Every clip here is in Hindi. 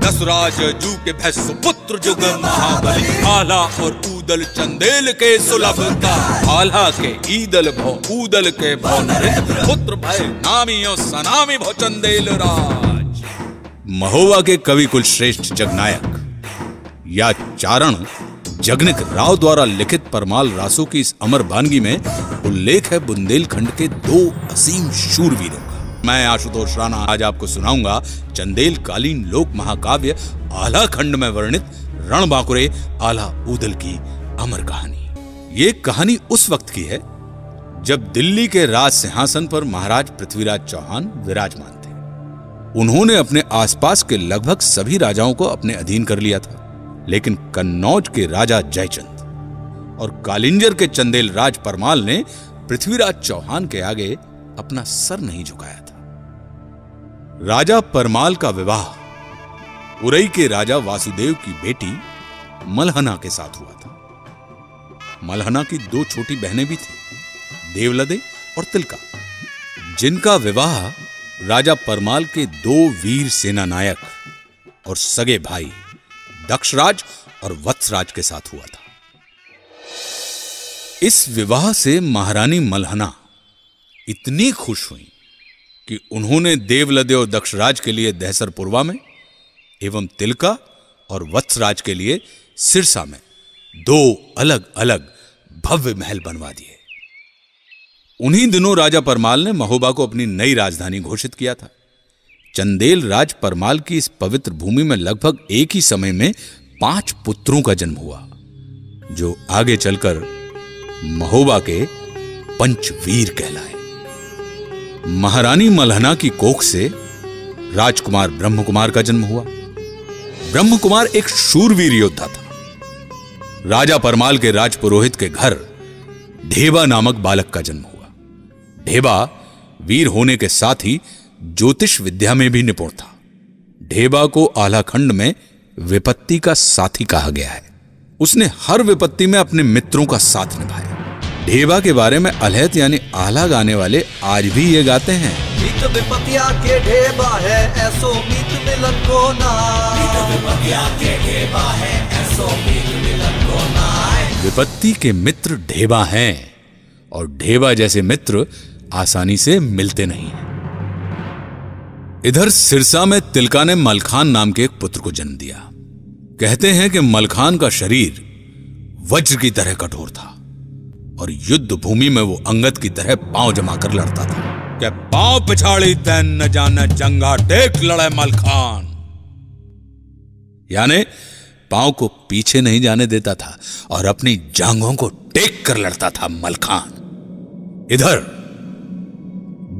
दसराज जू के भैंस पुत्र जुग महाबली, आला और ऊदल चंदेल के सुलभ का, आला के ईदल भो ऊदल के भो नरेंद्र, पुत्र भय नामियों सनामी भो चंदेल राज। महोबा के कवि कुल श्रेष्ठ जगनायक या चारण जगनिक राव द्वारा लिखित परमाल रासों की इस अमर वानगी में उल्लेख है बुंदेलखंड के 2 असीम शूरवीरों का। मैं आशुतोष राणा आज आपको सुनाऊंगा चंदेल कालीन लोक महाकाव्य आला खंड में वर्णित रणबांकुरे आला ऊदल की अमर कहानी। ये कहानी उस वक्त की है जब दिल्ली के राज सिंहासन पर महाराज पृथ्वीराज चौहान विराजमान थे। उन्होंने अपने आसपास के लगभग सभी राजाओं को अपने अधीन कर लिया था, लेकिन कन्नौज के राजा जयचंद और कालिंजर के चंदेल राज परमाल ने पृथ्वीराज चौहान के आगे अपना सर नहीं झुकाया था। राजा परमाल का विवाह उरई के राजा वासुदेव की बेटी मलहना के साथ हुआ था। मलहना की 2 छोटी बहनें भी थीं, देवलदे और तिलका, जिनका विवाह राजा परमाल के 2 वीर सेना नायक और सगे भाई दक्षराज और वत्सराज के साथ हुआ था। इस विवाह से महारानी मलहना इतनी खुश हुई कि उन्होंने देवलदे और दक्षराज के लिए दहसरपुरवा में एवं तिलका और वत्सराज के लिए सिरसा में 2 अलग अलग भव्य महल बनवा दिए। उन्हीं दिनों राजा परमाल ने महोबा को अपनी नई राजधानी घोषित किया था। चंदेल राज परमाल की इस पवित्र भूमि में लगभग एक ही समय में 5 पुत्रों का जन्म हुआ, जो आगे चलकर महोबा के पंचवीर कहलाए। महारानी मलहना की कोख से राजकुमार ब्रह्मकुमार का जन्म हुआ। ब्रह्मकुमार एक शूरवीर योद्धा था। राजा परमाल के राजपुरोहित के घर ढेबा नामक बालक का जन्म हुआ। ढेबा वीर होने के साथ ही ज्योतिष विद्या में भी निपुण था। ढेबा को आलाखंड में विपत्ति का साथी कहा गया है। उसने हर विपत्ति में अपने मित्रों का साथ निभाया। ढेबा के बारे में अलहत यानी आला गाने वाले आज भी ये गाते हैं, विपत्तिया के ढेबा है ऐसो मीत मिलन को ना, विपत्तिया के ढेबा है ऐसो मीत मिलन को ना। विपत्ति के मित्र ढेबा हैं और ढेबा जैसे मित्र आसानी से मिलते नहीं हैं। इधर सिरसा में तिलका ने मलखान नाम के एक पुत्र को जन्म दिया। कहते हैं कि मलखान का शरीर वज्र की तरह कठोर था और युद्ध भूमि में वो अंगद की तरह पांव जमा कर लड़ता था। क्या पांव पिछाड़ी तैन न जाने जंगा टेक लड़े मलखान, यानी पांव को पीछे नहीं जाने देता था और अपनी जांघों को टेक कर लड़ता था मलखान। इधर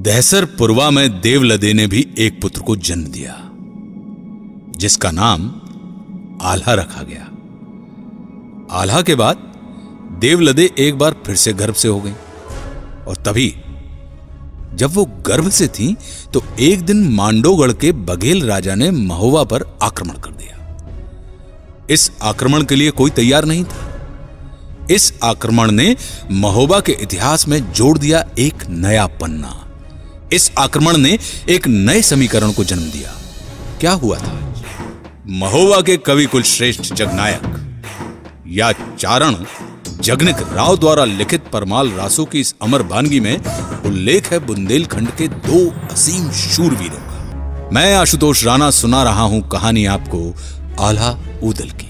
दहसरपुरवा में देवलदे ने भी एक पुत्र को जन्म दिया, जिसका नाम आल्हा रखा गया। आल्हा के बाद देवलदे एक बार फिर से गर्भ से हो गई और तभी जब वो गर्भ से थी तो एक दिन मांडोगढ़ के बघेल राजा ने महोबा पर आक्रमण कर दिया। इस आक्रमण के लिए कोई तैयार नहीं था। इस आक्रमण ने महोबा के इतिहास में जोड़ दिया एक नया पन्ना। इस आक्रमण ने एक नए समीकरण को जन्म दिया। क्या हुआ था? महोबा के कवि कुल श्रेष्ठ जगनायक या चारण जगनिक राव द्वारा लिखित परमाल रासों की इस अमर वानगी में उल्लेख है बुंदेलखंड के 2 असीम शूरवीरों का। मैं आशुतोष राणा सुना रहा हूं कहानी आपको आला ऊदल की।